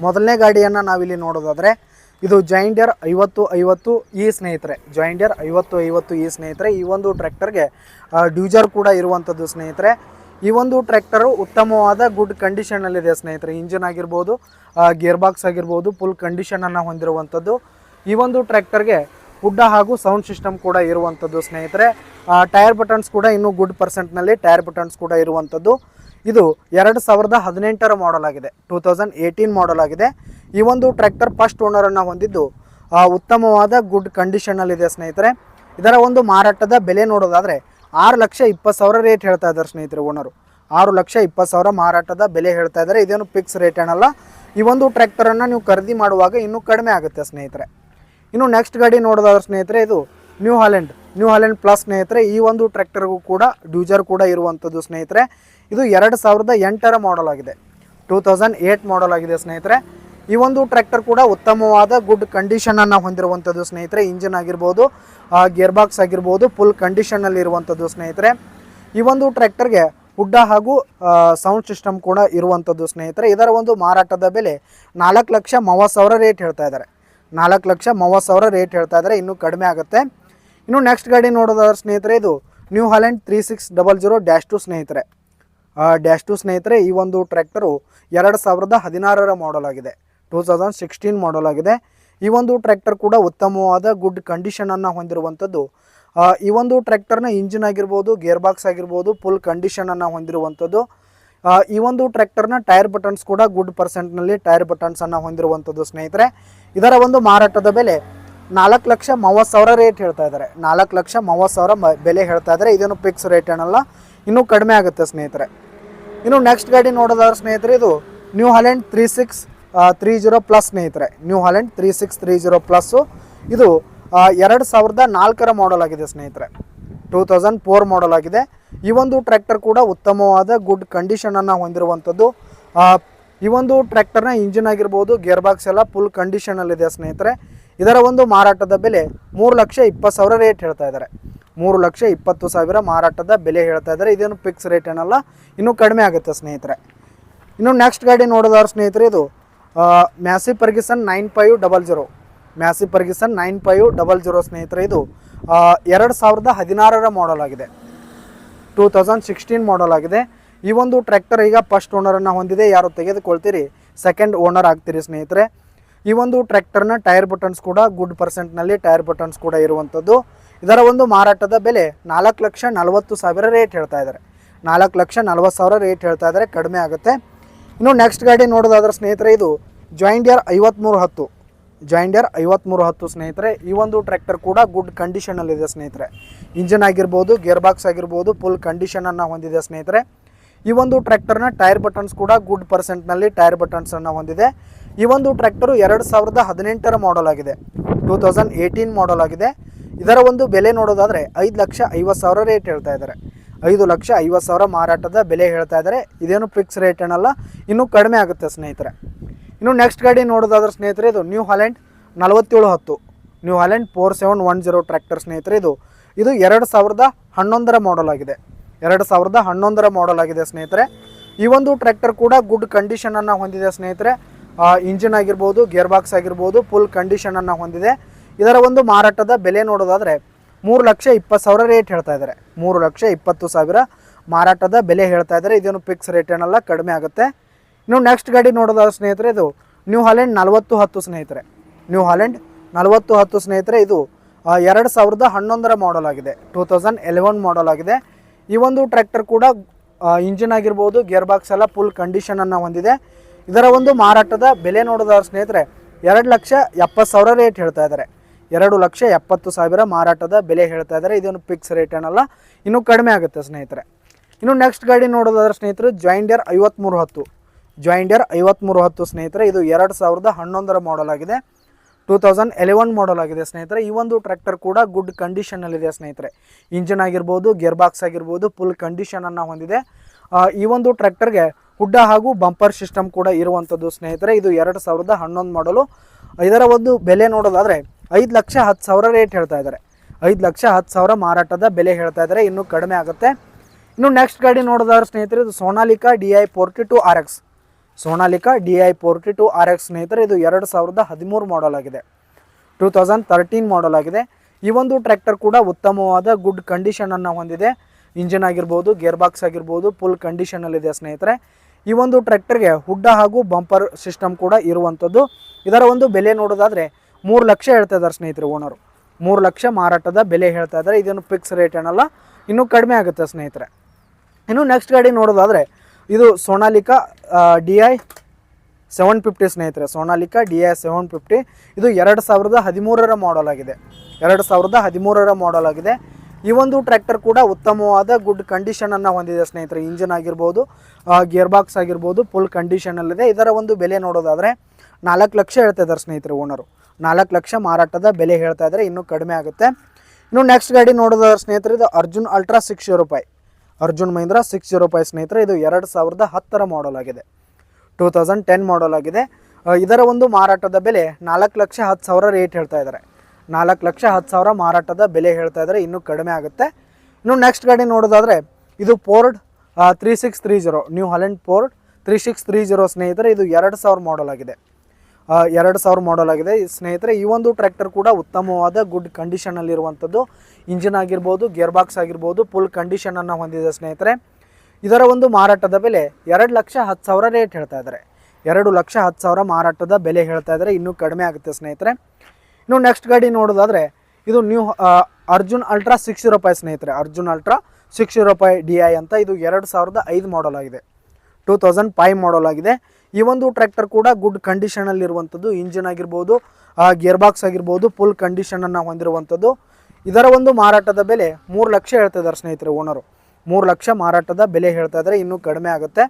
ಮೊದಲನೇ ಗಾಡಿಯನ್ನು ನಾವಿಲ್ಲಿ ನೋಡೋದಾದರೆ ಇದು ಜಾಯಿಂಡಿಯರ್ 5050 ಈ ಸ್ನೇಹಿತರೆ, ಜಾಯಿಂಡಿಯರ್ 5050 ಈ ಸ್ನೇಹಿತರೆ. ಈ ಒಂದು ಟ್ರ್ಯಾಕ್ಟರ್ಗೆ ಡ್ಯೂಜರ್ ಕೂಡ ಇರುವಂಥದ್ದು ಸ್ನೇಹಿತರೆ. ಈ ಒಂದು ಟ್ರ್ಯಾಕ್ಟರು ಉತ್ತಮವಾದ ಗುಡ್ ಕಂಡೀಷನಲ್ಲಿದೆ ಸ್ನೇಹಿತರೆ. ಇಂಜಿನ್ ಆಗಿರ್ಬೋದು, ಗೇರ್ ಬಾಕ್ಸ್ ಆಗಿರ್ಬೋದು, ಫುಲ್ ಕಂಡೀಷನನ್ನು ಹೊಂದಿರುವಂಥದ್ದು. ಈ ಒಂದು ಟ್ರ್ಯಾಕ್ಟರ್ಗೆ ಹುಡ್ಡ ಹಾಗೂ ಸೌಂಡ್ ಸಿಸ್ಟಮ್ ಕೂಡ ಇರುವಂಥದ್ದು ಸ್ನೇಹಿತರೆ. ಟೈರ್ ಬಟನ್ಸ್ ಕೂಡ ಇನ್ನೂ ಗುಡ್ ಪರ್ಸೆಂಟ್ನಲ್ಲಿ ಟೈರ್ ಬಟನ್ಸ್ ಕೂಡ ಇರುವಂಥದ್ದು. ಇದು 2018 ಮಾಡಲ್ ಆಗಿದೆ, 2018 ಮಾಡಲ್ ಆಗಿದೆ. ಈ ಒಂದು ಟ್ರ್ಯಾಕ್ಟರ್ ಫಸ್ಟ್ ಓನರನ್ನು ಹೊಂದಿದ್ದು ಉತ್ತಮವಾದ ಗುಡ್ ಕಂಡೀಷನಲ್ಲಿದೆ ಸ್ನೇಹಿತರೆ. ಇದರ ಒಂದು ಮಾರಾಟದ ಬೆಲೆ ನೋಡೋದಾದರೆ 6,20,000 ರೇಟ್ ಹೇಳ್ತಾ ಇದ್ದಾರೆ ಸ್ನೇಹಿತರೆ ಓನರು. 6,20,000 ಮಾರಾಟದ ಬೆಲೆ ಹೇಳ್ತಾ ಇದ್ದಾರೆ. ಇದೇನು ಫಿಕ್ಸ್ ರೇಟ್ ಏನಲ್ಲ. ಈ ಒಂದು ಟ್ರ್ಯಾಕ್ಟರನ್ನು ನೀವು ಖರೀದಿ ಮಾಡುವಾಗ ಇನ್ನೂ ಕಡಿಮೆ ಆಗುತ್ತೆ ಸ್ನೇಹಿತರೆ. ಇನ್ನು ನೆಕ್ಸ್ಟ್ ಗಾಡಿ ನೋಡೋದಾದ್ರೆ ಸ್ನೇಹಿತರೆ, ಇದು ನ್ಯೂ ಹಾಲೆಂಡ್ ಪ್ಲಸ್ ಸ್ನೇಹಿತರೆ. ಈ ಒಂದು ಟ್ರ್ಯಾಕ್ಟರ್ಗೂ ಕೂಡ ಡ್ಯೂಜರ್ ಕೂಡ ಇರುವಂಥದ್ದು ಸ್ನೇಹಿತರೆ. ಇದು 2008 ಮಾಡಲ್ ಆಗಿದೆ, 2008 ಮಾಡಲ್ ಆಗಿದೆ ಸ್ನೇಹಿತರೆ. ಈ ಒಂದು ಟ್ರ್ಯಾಕ್ಟರ್ ಕೂಡ ಉತ್ತಮವಾದ ಗುಡ್ ಕಂಡೀಷನನ್ನು ಹೊಂದಿರುವಂಥದ್ದು ಸ್ನೇಹಿತರೆ. ಇಂಜಿನ್ ಆಗಿರ್ಬೋದು, ಗೇರ್ ಬಾಕ್ಸ್ ಆಗಿರ್ಬೋದು, ಫುಲ್ ಕಂಡೀಷನಲ್ಲಿ ಇರುವಂಥದ್ದು ಸ್ನೇಹಿತರೆ. ಈ ಒಂದು ಟ್ರ್ಯಾಕ್ಟರ್ಗೆ ಹುಡ್ಡ ಹಾಗೂ ಸೌಂಡ್ ಸಿಸ್ಟಮ್ ಕೂಡ ಇರುವಂಥದ್ದು ಸ್ನೇಹಿತರೆ. ಇದರ ಒಂದು ಮಾರಾಟದ ಬೆಲೆ 4,30,000 ರೇಟ್ ಹೇಳ್ತಾ ಇದ್ದಾರೆ. 4,30,000 ರೇಟ್ ಹೇಳ್ತಾ ಇದ್ದಾರೆ. ಇನ್ನೂ ಕಡಿಮೆ ಆಗುತ್ತೆ. ಇನ್ನು ನೆಕ್ಸ್ಟ್ ಗಾಡಿ ನೋಡೋದಾದ್ರೆ ಸ್ನೇಹಿತರೆ, ಇದು ನ್ಯೂ ಹಾಲೆಂಡ್ 3600-2 ಸ್ನೇಹಿತರೆ. -2 ಸ್ನೇಹಿತರೆ. ಈ ಒಂದು ಟ್ರ್ಯಾಕ್ಟರು 2016 ಮಾಡಲ್ ಆಗಿದೆ, 2016 ಮಾಡಲ್ ಆಗಿದೆ. ಈ ಒಂದು ಟ್ರ್ಯಾಕ್ಟರ್ ಕೂಡ ಉತ್ತಮವಾದ ಗುಡ್ ಕಂಡೀಷನನ್ನು ಹೊಂದಿರುವಂಥದ್ದು. ಈ ಒಂದು ಟ್ರ್ಯಾಕ್ಟರ್ನ ಇಂಜಿನ್ ಆಗಿರ್ಬೋದು, ಗೇರ್ ಬಾಕ್ಸ್ ಆಗಿರ್ಬೋದು, ಫುಲ್ ಕಂಡೀಷನನ್ನು ಹೊಂದಿರುವಂಥದ್ದು. ಈ ಒಂದು ಟ್ರ್ಯಾಕ್ಟರ್ನ ಟೈರ್ ಬಟನ್ಸ್ ಕೂಡ ಗುಡ್ ಪರ್ಸೆಂಟ್ನಲ್ಲಿ ಟೈರ್ ಬಟನ್ಸನ್ನು ಹೊಂದಿರುವಂಥದ್ದು ಸ್ನೇಹಿತರೆ. ಇದರ ಒಂದು ಮಾರಾಟದ ಬೆಲೆ 4,30,000 ರೇಟ್ ಹೇಳ್ತಾ ಇದ್ದಾರೆ. 4,30,000 ಬೆಲೆ ಹೇಳ್ತಾ ಇದ್ದಾರೆ. ಇದೇನು ಫಿಕ್ಸ್ ರೇಟ್ ಏನಲ್ಲ, ಇನ್ನೂ ಕಡಿಮೆ ಆಗುತ್ತೆ ಸ್ನೇಹಿತರೆ. ಇನ್ನು ನೆಕ್ಸ್ಟ್ ಗಾಡಿ ನೋಡೋದಾದ್ರೆ ಸ್ನೇಹಿತರೆ, ಇದು ನ್ಯೂ ಹಾಲೆಂಡ್ 3630 ಪ್ಲಸ್ ಸ್ನೇಹಿತರೆ. New Holland 3630 plus. ಇದು 2004 ಮಾಡಲ್ ಆಗಿದೆ ಸ್ನೇಹಿತರೆ, 2004 ಮಾಡಲ್ ಆಗಿದೆ. ಈ ಒಂದು ಟ್ರ್ಯಾಕ್ಟರ್ ಕೂಡ ಉತ್ತಮವಾದ ಗುಡ್ ಕಂಡೀಷನನ್ನು ಹೊಂದಿರುವಂಥದ್ದು. ಈ ಒಂದು ಟ್ರ್ಯಾಕ್ಟರ್ನ ಇಂಜಿನ್ ಆಗಿರ್ಬೋದು, ಗೇರ್ ಬಾಕ್ಸ್ ಎಲ್ಲ ಫುಲ್ ಕಂಡೀಷನಲ್ಲಿದೆ ಸ್ನೇಹಿತರೆ. ಇದರ ಒಂದು ಮಾರಾಟದ ಬೆಲೆ 3,20,000 ರೇಟ್ ಹೇಳ್ತಾ ಇದ್ದಾರೆ. 3,20,000 ಮಾರಾಟದ ಬೆಲೆ ಹೇಳ್ತಾ ಇದ್ದಾರೆ. ಇದೇನು ಫಿಕ್ಸ್ ರೇಟ್ ಏನಲ್ಲ, ಇನ್ನೂ ಕಡಿಮೆ ಆಗುತ್ತೆ ಸ್ನೇಹಿತರೆ. ಇನ್ನು ನೆಕ್ಸ್ಟ್ ಗಾಡಿ ನೋಡೋದಾದ್ರೆ ಸ್ನೇಹಿತರೆ, ಇದು ಮ್ಯಾಸಿ ಫರ್ಗ್ಯೂಸನ್ 9500, ಮ್ಯಾಸಿ ಫರ್ಗ್ಯೂಸನ್ 9500 ಸ್ನೇಹಿತರೆ. ಇದು 2016 ಮಾಡಲ್ ಆಗಿದೆ, 2016 ಮಾಡಲ್ ಆಗಿದೆ. ಈ ಒಂದು ಟ್ರ್ಯಾಕ್ಟರ್ ಈಗ ಫಸ್ಟ್ ಓನರನ್ನು ಹೊಂದಿದೆ. ಯಾರು ತೆಗೆದುಕೊಳ್ತೀರಿ ಸೆಕೆಂಡ್ ಓನರ್ ಆಗ್ತೀರಿ ಸ್ನೇಹಿತರೆ. ಈ ಒಂದು ಟ್ರ್ಯಾಕ್ಟರ್ನ ಟೈರ್ ಬಟನ್ಸ್ ಕೂಡ ಗುಡ್ ಪರ್ಸೆಂಟ್ನಲ್ಲಿ ಟೈರ್ ಬಟನ್ಸ್ ಕೂಡ ಇರುವಂಥದ್ದು. ಇದರ ಒಂದು ಮಾರಾಟದ ಬೆಲೆ 4,40,000 ರೇಟ್ ಹೇಳ್ತಾ ಇದ್ದಾರೆ. 4,40,000 ರೇಟ್ ಹೇಳ್ತಾ ಇದ್ದಾರೆ, ಕಡಿಮೆ ಆಗುತ್ತೆ. ಇನ್ನು ನೆಕ್ಸ್ಟ್ ಗಾಡಿ ನೋಡೋದಾದ್ರೆ ಸ್ನೇಹಿತರೆ, ಇದು ಜಾಯಿಂಡಿಯರ್ 5310, ಜಾಯಿಂಡಿಯರ್ 5310 ಸ್ನೇಹಿತರೆ. ಈ ಒಂದು ಟ್ರ್ಯಾಕ್ಟರ್ ಕೂಡ ಗುಡ್ ಕಂಡೀಷನಲ್ಲಿದೆ ಸ್ನೇಹಿತರೆ. ಇಂಜಿನ್ ಆಗಿರ್ಬೋದು, ಗೇರ್ ಬಾಕ್ಸ್ ಆಗಿರ್ಬೋದು, ಫುಲ್ ಕಂಡೀಷನನ್ನು ಹೊಂದಿದೆ ಸ್ನೇಹಿತರೆ. ಈ ಒಂದು ಟ್ರ್ಯಾಕ್ಟರ್ನ ಟೈರ್ ಬಟನ್ಸ್ ಕೂಡ ಗುಡ್ ಪರ್ಸೆಂಟ್ನಲ್ಲಿ ಟೈರ್ ಬಟನ್ಸನ್ನು ಹೊಂದಿದೆ. ಈ ಒಂದು ಟ್ರ್ಯಾಕ್ಟರು 2018 ಮಾಡಲ್ ಆಗಿದೆ, 2018 ಮಾಡಲ್ ಆಗಿದೆ. ಇದರ ಒಂದು ಬೆಲೆ ನೋಡೋದಾದರೆ 5,50,000 ರೇಟ್ ಹೇಳ್ತಾ ಇದ್ದಾರೆ. 5,50,000 ಮಾರಾಟದ ಬೆಲೆ ಹೇಳ್ತಾ ಇದ್ದಾರೆ. ಇದೇನು ಫಿಕ್ಸ್ ರೇಟ್ ಏನಲ್ಲ, ಇನ್ನೂ ಕಡಿಮೆ ಆಗುತ್ತೆ ಸ್ನೇಹಿತರೆ. ಇನ್ನು ನೆಕ್ಸ್ಟ್ ಗಾಡಿ ನೋಡೋದಾದ್ರೆ ಸ್ನೇಹಿತರೆ, ಇದು new Holland 4710, new Holland 4710 tractor ಸ್ನೇಹಿತರೆ. ಇದು 2011 ಮಾಡಲ್ ಆಗಿದೆ, 2011 ಮಾಡಲ್ ಆಗಿದೆ ಸ್ನೇಹಿತರೆ. ಈ ಒಂದು ಟ್ರ್ಯಾಕ್ಟರ್ ಕೂಡ ಗುಡ್ ಕಂಡೀಷನನ್ನು ಹೊಂದಿದೆ ಸ್ನೇಹಿತರೆ. ಇಂಜಿನ್ ಆಗಿರ್ಬೋದು, ಗೇರ್ ಬಾಕ್ಸ್ ಆಗಿರ್ಬೋದು, ಫುಲ್ ಕಂಡೀಷನನ್ನು ಹೊಂದಿದೆ. ಇದರ ಒಂದು ಮಾರಾಟದ ಬೆಲೆ ನೋಡೋದಾದರೆ 3,20,000 ರೇಟ್ ಹೇಳ್ತಾ ಇದ್ದಾರೆ. 3,20,000 ಮಾರಾಟದ ಬೆಲೆ ಹೇಳ್ತಾ ಇದ್ದಾರೆ. ಇದೇನು ಫಿಕ್ಸ್ ರೇಟ್ ಏನಲ್ಲ, ಕಡಿಮೆ ಆಗುತ್ತೆ. ಇನ್ನು ನೆಕ್ಸ್ಟ್ ಗಾಡಿ ನೋಡೋದಾದ್ರೆ ಸ್ನೇಹಿತರೆ, ಇದು ನ್ಯೂ ಹಾಲೆಂಡ್ 4010 ಸ್ನೇಹಿತರೆ. ನ್ಯೂ ಹಾಲೆಂಡ್ 4010 ಸ್ನೇಹಿತರೆ. ಇದು 2011 ಮಾಡಲ್ ಆಗಿದೆ, 2011 ಮಾಡಲ್ ಆಗಿದೆ. ಈ ಒಂದು ಟ್ರ್ಯಾಕ್ಟರ್ ಕೂಡ ಇಂಜಿನ್ ಆಗಿರ್ಬೋದು, ಗೇರ್ ಬಾಕ್ಸ್ ಎಲ್ಲ ಫುಲ್ ಕಂಡೀಷನನ್ನು ಹೊಂದಿದೆ. ಇದರ ಒಂದು ಮಾರಾಟದ ಬೆಲೆ ನೋಡೋದಾದ್ರೆ ಸ್ನೇಹಿತರೆ 2,70,000 ರೇಟ್ ಹೇಳ್ತಾ ಇದ್ದಾರೆ. 2,70,000 ಮಾರಾಟದ ಬೆಲೆ ಹೇಳ್ತಾ ಇದ್ದಾರೆ. ಇದೇನು ಫಿಕ್ಸ್ ರೇಟ್ ಏನಲ್ಲ, ಇನ್ನೂ ಕಡಿಮೆ ಆಗುತ್ತೆ ಸ್ನೇಹಿತರೆ. ಇನ್ನು ನೆಕ್ಸ್ಟ್ ಗಾಡಿ ನೋಡೋದಾದ್ರೆ ಸ್ನೇಹಿತರೆ, ಜಾಯಿಂಡಿಯರ್ 5310, ಜಾಯಿಂಡಿಯರ್ 5310 ಸ್ನೇಹಿತರೆ. ಇದು 2011 ಮಾಡಲ್ ಆಗಿದೆ, 2011 ಮಾಡಲ್ ಆಗಿದೆ ಸ್ನೇಹಿತರೆ. ಈ ಒಂದು ಟ್ರ್ಯಾಕ್ಟರ್ ಕೂಡ ಗುಡ್ ಕಂಡೀಷನಲ್ಲಿದೆ ಸ್ನೇಹಿತರೆ. ಇಂಜಿನ್ ಆಗಿರ್ಬೋದು, ಗೇರ್ ಬಾಕ್ಸ್ ಆಗಿರ್ಬೋದು, ಫುಲ್ ಕಂಡೀಷನನ್ನು ಹೊಂದಿದೆ. ಈ ಒಂದು ಟ್ರ್ಯಾಕ್ಟರ್ಗೆ ಹುಡ್ಡ ಹಾಗೂ ಬಂಪರ್ ಸಿಸ್ಟಮ್ ಕೂಡ ಇರುವಂಥದ್ದು ಸ್ನೇಹಿತರೆ. ಇದು 2011 ಮಾಡಲು. ಇದರ ಒಂದು ಬೆಲೆ ನೋಡೋದಾದರೆ 5,10,000 ರೇಟ್ ಹೇಳ್ತಾ ಇದ್ದಾರೆ. 5,10,000 ಮಾರಾಟದ ಬೆಲೆ ಹೇಳ್ತಾ ಇದ್ದಾರೆ. ಇನ್ನೂ ಕಡಿಮೆ ಆಗುತ್ತೆ. ಇನ್ನು ನೆಕ್ಸ್ಟ್ ಗಾಡಿ ನೋಡೋದಾದ್ರೆ ಸ್ನೇಹಿತರೆ, ಇದು Sonalika DI 42 RX, Sonalika DI 42 RX ಸ್ನೇಹಿತರೆ, ಇದು 2013 ಮಾಡಲ್ ಆಗಿದೆ, 2013 ಮಾಡಲ್ ಆಗಿದೆ. ಈ ಒಂದು ಟ್ರ್ಯಾಕ್ಟರ್ ಕೂಡ ಉತ್ತಮವಾದ ಗುಡ್ ಕಂಡೀಷನನ್ನು ಹೊಂದಿದೆ. ಇಂಜಿನ್ ಆಗಿರ್ಬೋದು, ಗೇರ್ ಬಾಕ್ಸ್ ಆಗಿರ್ಬೋದು ಫುಲ್ ಕಂಡೀಷನಲ್ಲಿದೆ ಸ್ನೇಹಿತರೆ. ಈ ಒಂದು ಟ್ರ್ಯಾಕ್ಟರ್ಗೆ ಹುಡ್ಡ ಹಾಗೂ ಬಂಪರ್ ಸಿಸ್ಟಮ್ ಕೂಡ ಇರುವಂಥದ್ದು. ಇದರ ಒಂದು ಬೆಲೆ ನೋಡೋದಾದರೆ 3 ಲಕ್ಷ ಹೇಳ್ತಾ ಇದ್ದಾರೆ ಸ್ನೇಹಿತರೆ ಓನರು. 3 ಲಕ್ಷ ಮಾರಾಟದ ಬೆಲೆ ಹೇಳ್ತಾ ಇದ್ದಾರೆ. ಇದೇನು ಫಿಕ್ಸ್ ರೇಟ್ ಏನಲ್ಲ, ಇನ್ನೂ ಕಡಿಮೆ ಆಗುತ್ತೆ ಸ್ನೇಹಿತರೆ. ಇನ್ನು ನೆಕ್ಸ್ಟ್ ಗಾಡಿ ನೋಡೋದಾದರೆ ಇದು ಸೋನಾಲಿಕಾ DI 750 ಸ್ನೇಹಿತರೆ. ಸೋನಾಲಿಕಾ DI 750 ಇದು 2013 ಮಾಡಲ್ ಆಗಿದೆ, 2013 ಮಾಡಲ್ ಆಗಿದೆ. ಈ ಒಂದು ಟ್ರ್ಯಾಕ್ಟರ್ ಕೂಡ ಉತ್ತಮವಾದ ಗುಡ್ ಕಂಡೀಷನನ್ನು ಹೊಂದಿದೆ ಸ್ನೇಹಿತರೆ. ಇಂಜಿನ್ ಆಗಿರ್ಬೋದು, ಗೇರ್ ಬಾಕ್ಸ್ ಆಗಿರ್ಬೋದು ಫುಲ್ ಕಂಡೀಷನಲ್ಲಿದೆ. ಇದರ ಒಂದು ಬೆಲೆ ನೋಡೋದಾದರೆ 4 ಲಕ್ಷ ಹೇಳ್ತಾ ಇದ್ದಾರೆ ಸ್ನೇಹಿತರೆ ಓನರು. 4 ಲಕ್ಷ ಮಾರಾಟದ ಬೆಲೆ ಹೇಳ್ತಾ ಇದ್ದಾರೆ, ಇನ್ನೂ ಕಡಿಮೆ ಆಗುತ್ತೆ. ಇನ್ನು ನೆಕ್ಸ್ಟ್ ಗಾಡಿ ನೋಡೋದಾದ್ರೆ ಸ್ನೇಹಿತರೆ ಇದು ಅರ್ಜುನ್ ಅಲ್ಟ್ರಾ 605, ಅರ್ಜುನ್ ಮಹೀಂದ್ರಾ 605 ಸ್ನೇಹಿತರೆ. ಇದು 2010 ಮಾಡಲ್ ಆಗಿದೆ, 2010 ಮಾಡಲ್ ಆಗಿದೆ. ಇದರ ಒಂದು ಮಾರಾಟದ ಬೆಲೆ 4,10,000 ರೇಟ್ ಹೇಳ್ತಾ ಇದ್ದಾರೆ. 4,10,000 ಮಾರಾಟದ ಬೆಲೆ ಹೇಳ್ತಾ ಇದ್ದಾರೆ, ಇನ್ನೂ ಕಡಿಮೆ ಆಗುತ್ತೆ. ಇನ್ನು ನೆಕ್ಸ್ಟ್ ಗಾಡಿ ನೋಡೋದಾದರೆ ಇದು ಫೋರ್ಡ್ 3630 ನ್ಯೂ ಹಾಲೆಂಡ್ ಫೋರ್ಡ್ 3630 ಸ್ನೇಹಿತರೆ. ಇದು 2000 ಮಾಡಲ್ ಆಗಿದೆ, 2000 ಮಾಡಲ್ ಆಗಿದೆ ಸ್ನೇಹಿತರೆ. ಈ ಒಂದು ಟ್ರ್ಯಾಕ್ಟರ್ ಕೂಡ ಉತ್ತಮವಾದ ಗುಡ್ ಕಂಡೀಷನಲ್ಲಿರುವಂಥದ್ದು. ಇಂಜಿನ್ ಆಗಿರ್ಬೋದು, ಗೇರ್ ಬಾಕ್ಸ್ ಆಗಿರ್ಬೋದು ಫುಲ್ ಕಂಡೀಷನನ್ನು ಹೊಂದಿದೆ ಸ್ನೇಹಿತರೆ. ಇದರ ಒಂದು ಮಾರಾಟದ ಬೆಲೆ 2,10,000 ರೇಟ್ ಹೇಳ್ತಾ ಇದ್ದಾರೆ. 2,10,000 ಮಾರಾಟದ ಬೆಲೆ ಹೇಳ್ತಾ ಇದ್ದಾರೆ, ಇನ್ನೂ ಕಡಿಮೆ ಆಗುತ್ತೆ ಸ್ನೇಹಿತರೆ. ಇನ್ನು ನೆಕ್ಸ್ಟ್ ಗಾಡಿ ನೋಡೋದಾದರೆ ಇದು ನ್ಯೂ ಅರ್ಜುನ್ ಅಲ್ಟ್ರಾ 605 ಸ್ನೇಹಿತರೆ. ಅರ್ಜುನ್ ಅಲ್ಟ್ರಾ 605 DI ಅಂತ. ಇದು 2005 ಮಾಡಲ್ ಆಗಿದೆ, 2005 ಮಾಡಲ್ ಆಗಿದೆ. ಈ ಒಂದು ಟ್ರ್ಯಾಕ್ಟರ್ ಕೂಡ ಗುಡ್ ಕಂಡೀಷನಲ್ಲಿರುವಂಥದ್ದು. ಇಂಜಿನ್ ಆಗಿರ್ಬೋದು, ಗೇರ್ ಬಾಕ್ಸ್ ಆಗಿರ್ಬೋದು ಫುಲ್ ಕಂಡೀಷನನ್ನು ಹೊಂದಿರುವಂಥದ್ದು. ಇದರ ಒಂದು ಮಾರಾಟದ ಬೆಲೆ 3 ಲಕ್ಷ ಹೇಳ್ತಾ ಇದ್ದಾರೆ ಸ್ನೇಹಿತರೆ ಓನರು. 3 ಲಕ್ಷ ಮಾರಾಟದ ಬೆಲೆ ಹೇಳ್ತಾ ಇದ್ದಾರೆ, ಇನ್ನೂ ಕಡಿಮೆ ಆಗುತ್ತೆ.